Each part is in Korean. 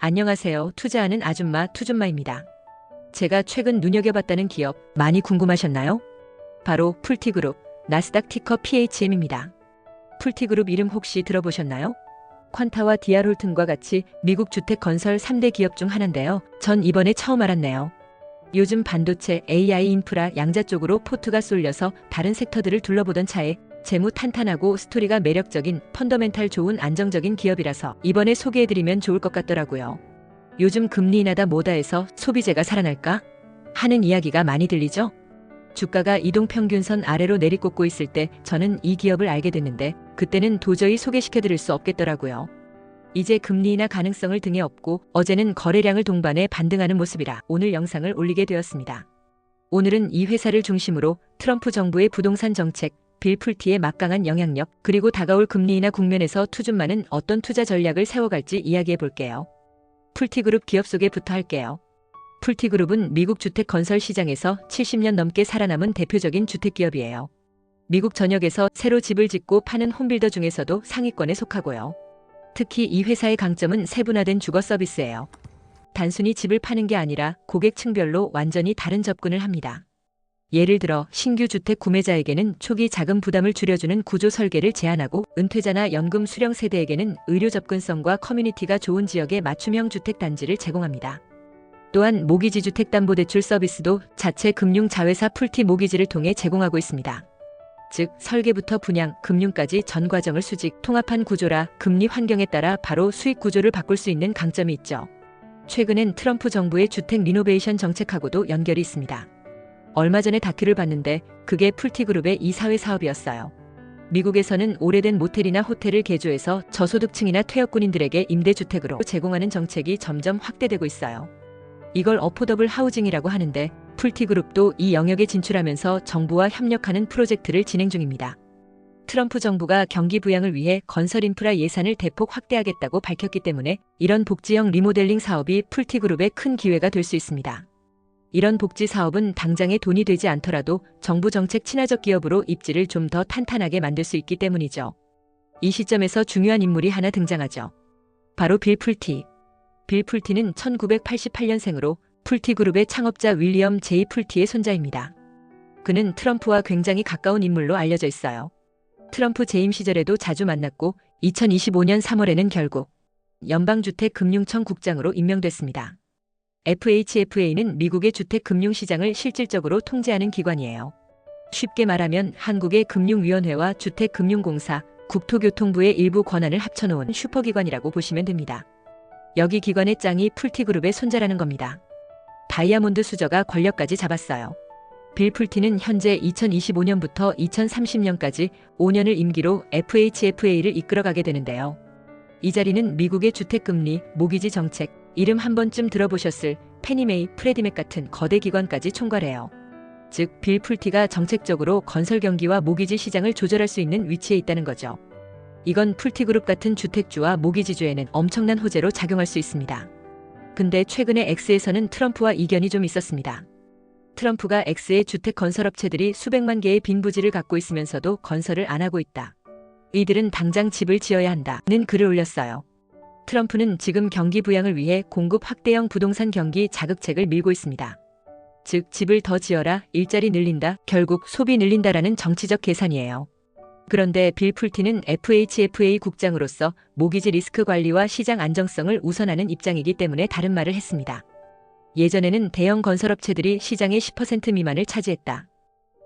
안녕하세요. 투자하는 아줌마 투줌마입니다. 제가 최근 눈여겨봤다는 기업 많이 궁금하셨나요? 바로 풀티그룹, 나스닥 티커 PHM입니다. 풀티그룹 이름 혹시 들어보셨나요? 퀀타와 디아홀튼과 같이 미국 주택 건설 3대 기업 중 하나인데요. 전 이번에 처음 알았네요. 요즘 반도체, AI 인프라 양자 쪽으로 포트가 쏠려서 다른 섹터들을 둘러보던 차에 재무 탄탄하고 스토리가 매력적인 펀더멘탈 좋은 안정적인 기업이라서 이번에 소개해드리면 좋을 것 같더라고요. 요즘 금리 인하다 뭐다해서 소비재가 살아날까? 하는 이야기가 많이 들리죠? 주가가 이동평균선 아래로 내리꽂고 있을 때 저는 이 기업을 알게 됐는데 그때는 도저히 소개시켜드릴 수 없겠더라고요. 이제 금리 인하 가능성을 등에 업고 어제는 거래량을 동반해 반등하는 모습이라 오늘 영상을 올리게 되었습니다. 오늘은 이 회사를 중심으로 트럼프 정부의 부동산 정책, 빌 풀티의 막강한 영향력, 그리고 다가올 금리 인하 국면에서 투줌마는 어떤 투자 전략을 세워갈지 이야기해 볼게요. 풀티그룹 기업 소개부터 할게요. 풀티그룹은 미국 주택 건설 시장에서 70년 넘게 살아남은 대표적인 주택기업이에요. 미국 전역에서 새로 집을 짓고 파는 홈빌더 중에서도 상위권에 속하고요. 특히 이 회사의 강점은 세분화된 주거 서비스예요. 단순히 집을 파는 게 아니라 고객층별로 완전히 다른 접근을 합니다. 예를 들어 신규 주택 구매자에게는 초기 자금 부담을 줄여주는 구조 설계를 제안하고 은퇴자나 연금 수령 세대에게는 의료 접근성과 커뮤니티가 좋은 지역의 맞춤형 주택 단지를 제공합니다. 또한 모기지 주택담보대출 서비스도 자체 금융 자회사 풀티 모기지를 통해 제공하고 있습니다. 즉 설계부터 분양, 금융까지 전 과정을 수직, 통합한 구조라 금리 환경에 따라 바로 수익 구조를 바꿀 수 있는 강점이 있죠. 최근엔 트럼프 정부의 주택 리노베이션 정책하고도 연결이 있습니다. 얼마 전에 다큐를 봤는데 그게 풀티그룹의 이사회 사업이었어요. 미국에서는 오래된 모텔이나 호텔을 개조해서 저소득층이나 퇴역군인들에게 임대주택으로 제공하는 정책이 점점 확대되고 있어요. 이걸 어포더블 하우징이라고 하는데 풀티그룹도 이 영역에 진출하면서 정부와 협력하는 프로젝트를 진행 중입니다. 트럼프 정부가 경기 부양을 위해 건설 인프라 예산을 대폭 확대하겠다고 밝혔기 때문에 이런 복지형 리모델링 사업이 풀티그룹에 큰 기회가 될 수 있습니다. 이런 복지 사업은 당장에 돈이 되지 않더라도 정부 정책 친화적 기업으로 입지를 좀 더 탄탄하게 만들 수 있기 때문이죠. 이 시점에서 중요한 인물이 하나 등장하죠. 바로 빌 풀티. 빌 풀티는 1988년생으로 풀티그룹의 창업자 윌리엄 제이 풀티의 손자입니다. 그는 트럼프와 굉장히 가까운 인물로 알려져 있어요. 트럼프 재임 시절에도 자주 만났고 2025년 3월에는 결국 연방주택금융청 국장으로 임명됐습니다. FHFA는 미국의 주택금융시장을 실질적으로 통제하는 기관이에요. 쉽게 말하면 한국의 금융위원회와 주택금융공사, 국토교통부의 일부 권한을 합쳐놓은 슈퍼기관이라고 보시면 됩니다. 여기 기관의 짱이 풀티그룹의 손자라는 겁니다. 다이아몬드 수저가 권력까지 잡았어요. 빌 풀티는 현재 2025년부터 2030년까지 5년을 임기로 FHFA를 이끌어가게 되는데요. 이 자리는 미국의 주택금리, 모기지 정책, 이름 한 번쯤 들어보셨을 페니메이, 프레디맥 같은 거대 기관까지 총괄해요. 즉, 빌 풀티가 정책적으로 건설 경기와 모기지 시장을 조절할 수 있는 위치에 있다는 거죠. 이건 풀티그룹 같은 주택주와 모기지주에는 엄청난 호재로 작용할 수 있습니다. 근데 최근에 X에서는 트럼프와 이견이 좀 있었습니다. 트럼프가 X의 주택 건설업체들이 수백만 개의 빈 부지를 갖고 있으면서도 건설을 안 하고 있다. 이들은 당장 집을 지어야 한다는 글을 올렸어요. 트럼프는 지금 경기 부양을 위해 공급 확대형 부동산 경기 자극책을 밀고 있습니다. 즉 집을 더 지어라, 일자리 늘린다, 결국 소비 늘린다라는 정치적 계산이에요. 그런데 빌 풀티는 FHFA 국장으로서 모기지 리스크 관리와 시장 안정성을 우선하는 입장이기 때문에 다른 말을 했습니다. 예전에는 대형 건설업체들이 시장의 10% 미만을 차지했다.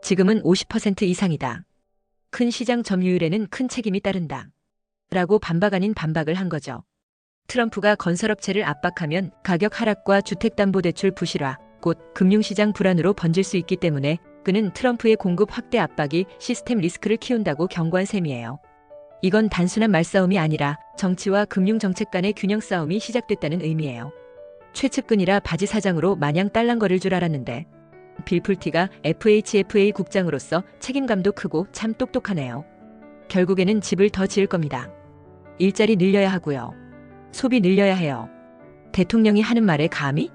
지금은 50% 이상이다. 큰 시장 점유율에는 큰 책임이 따른다. 라고 반박 아닌 반박을 한 거죠. 트럼프가 건설업체를 압박하면 가격 하락과 주택담보대출 부실화, 곧 금융시장 불안으로 번질 수 있기 때문에 그는 트럼프의 공급 확대 압박이 시스템 리스크를 키운다고 경고한 셈이에요. 이건 단순한 말싸움이 아니라 정치와 금융정책 간의 균형 싸움이 시작됐다는 의미예요. 최측근이라 바지 사장으로 마냥 딸랑거릴 줄 알았는데 빌 풀티가 FHFA 국장으로서 책임감도 크고 참 똑똑하네요. 결국에는 집을 더 지을 겁니다. 일자리 늘려야 하고요. 소비 늘려야 해요. 대통령이 하는 말에 감히?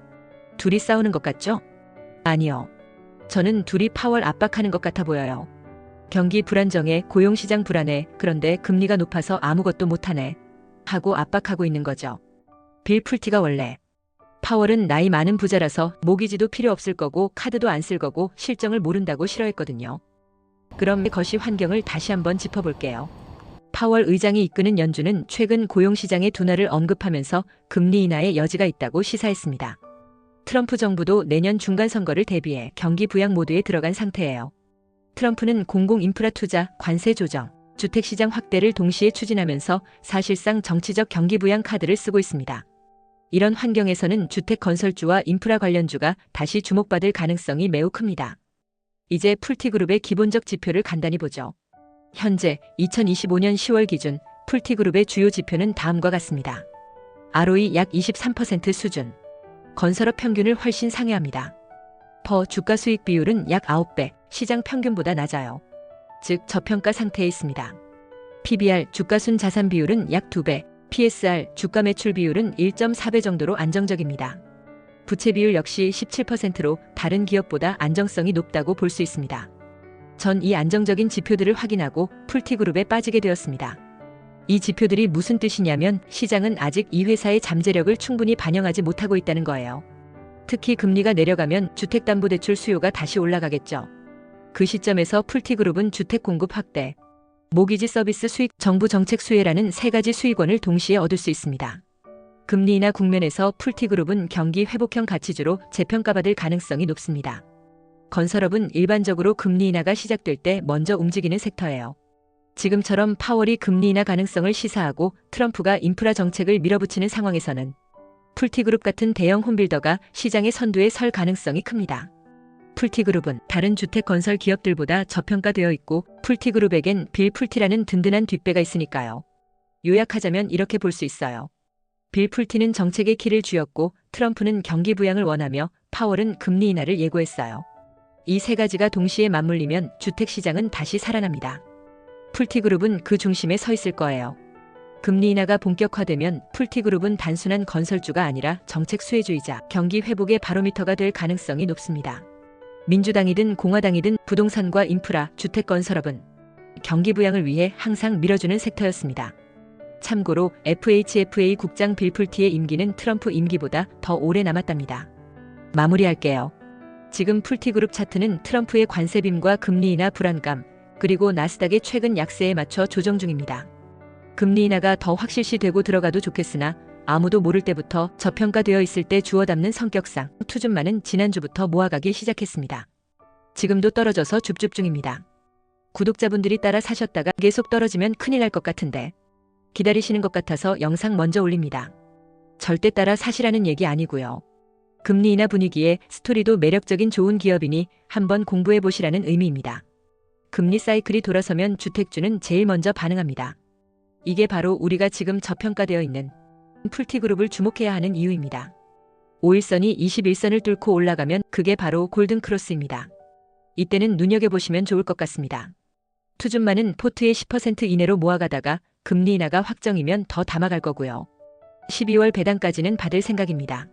둘이 싸우는 것 같죠? 아니요. 저는 둘이 파월 압박하는 것 같아 보여요. 경기 불안정해, 고용시장 불안해, 그런데 금리가 높아서 아무것도 못하네 하고 압박하고 있는 거죠. 빌 풀티가 원래 파월은 나이 많은 부자라서 모기지도 필요 없을 거고 카드도 안 쓸 거고 실정을 모른다고 싫어했거든요. 그럼 거시 환경을 다시 한번 짚어볼게요. 파월 의장이 이끄는 연준은 최근 고용시장의 둔화를 언급하면서 금리 인하의 여지가 있다고 시사했습니다. 트럼프 정부도 내년 중간선거를 대비해 경기 부양 모드에 들어간 상태예요. 트럼프는 공공인프라 투자, 관세 조정, 주택시장 확대를 동시에 추진하면서 사실상 정치적 경기 부양 카드를 쓰고 있습니다. 이런 환경에서는 주택 건설주와 인프라 관련주가 다시 주목받을 가능성이 매우 큽니다. 이제 풀티그룹의 기본적 지표를 간단히 보죠. 현재 2025년 10월 기준 풀티그룹의 주요 지표는 다음과 같습니다. ROE 약 23% 수준. 건설업 평균을 훨씬 상회합니다. 퍼 주가 수익 비율은 약 9배, 시장 평균보다 낮아요. 즉 저평가 상태에 있습니다. PBR 주가순 자산 비율은 약 2배, PSR 주가 매출 비율은 1.4배 정도로 안정적입니다. 부채 비율 역시 17%로 다른 기업보다 안정성이 높다고 볼 수 있습니다. 전 이 안정적인 지표들을 확인하고 풀티그룹에 빠지게 되었습니다. 이 지표들이 무슨 뜻이냐면 시장은 아직 이 회사의 잠재력을 충분히 반영하지 못하고 있다는 거예요. 특히 금리가 내려가면 주택담보대출 수요가 다시 올라가겠죠. 그 시점에서 풀티그룹은 주택 공급 확대, 모기지 서비스 수익, 정부 정책 수혜라는 세 가지 수익원을 동시에 얻을 수 있습니다. 금리 인하 국면에서 풀티그룹은 경기 회복형 가치주로 재평가받을 가능성이 높습니다. 건설업은 일반적으로 금리 인하가 시작될 때 먼저 움직이는 섹터예요. 지금처럼 파월이 금리 인하 가능성을 시사하고 트럼프가 인프라 정책을 밀어붙이는 상황에서는 풀티그룹 같은 대형 홈빌더가 시장의 선두에 설 가능성이 큽니다. 풀티그룹은 다른 주택 건설 기업들보다 저평가되어 있고 풀티그룹에겐 빌 풀티라는 든든한 뒷배가 있으니까요. 요약하자면 이렇게 볼 수 있어요. 빌 풀티는 정책의 키를 쥐었고 트럼프는 경기 부양을 원하며 파월은 금리 인하를 예고했어요. 이 세 가지가 동시에 맞물리면 주택시장은 다시 살아납니다. 풀티그룹은 그 중심에 서 있을 거예요. 금리 인하가 본격화되면 풀티그룹은 단순한 건설주가 아니라 정책 수혜주이자 경기 회복의 바로미터가 될 가능성이 높습니다. 민주당이든 공화당이든 부동산과 인프라, 주택 건설업은 경기 부양을 위해 항상 밀어주는 섹터였습니다. 참고로 FHFA 국장 빌 풀티의 임기는 트럼프 임기보다 더 오래 남았답니다. 마무리할게요. 지금 풀티그룹 차트는 트럼프의 관세빔과 금리 인하 불안감, 그리고 나스닥의 최근 약세에 맞춰 조정 중입니다. 금리 인하가 더 확실시되고 들어가도 좋겠으나 아무도 모를 때부터 저평가되어 있을 때 주워 담는 성격상 투준만은 지난주부터 모아가기 시작했습니다. 지금도 떨어져서 줍줍 중입니다. 구독자분들이 따라 사셨다가 계속 떨어지면 큰일 날 것 같은데 기다리시는 것 같아서 영상 먼저 올립니다. 절대 따라 사시라는 얘기 아니고요. 금리 인하 분위기에 스토리도 매력적인 좋은 기업이니 한번 공부해보시라는 의미입니다. 금리 사이클이 돌아서면 주택주는 제일 먼저 반응합니다. 이게 바로 우리가 지금 저평가되어 있는 풀티그룹을 주목해야 하는 이유입니다. 5일선이 21선을 뚫고 올라가면 그게 바로 골든크로스입니다. 이때는 눈여겨보시면 좋을 것 같습니다. 투준만은 포트의 10% 이내로 모아가다가 금리 인하가 확정이면 더 담아갈 거고요. 12월 배당까지는 받을 생각입니다.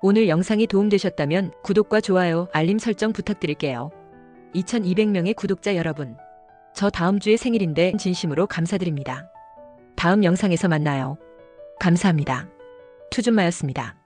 오늘 영상이 도움되셨다면 구독과 좋아요, 알림 설정 부탁드릴게요. 2200명의 구독자 여러분, 저 다음 주에 생일인데 진심으로 감사드립니다. 다음 영상에서 만나요. 감사합니다. 투준마였습니다.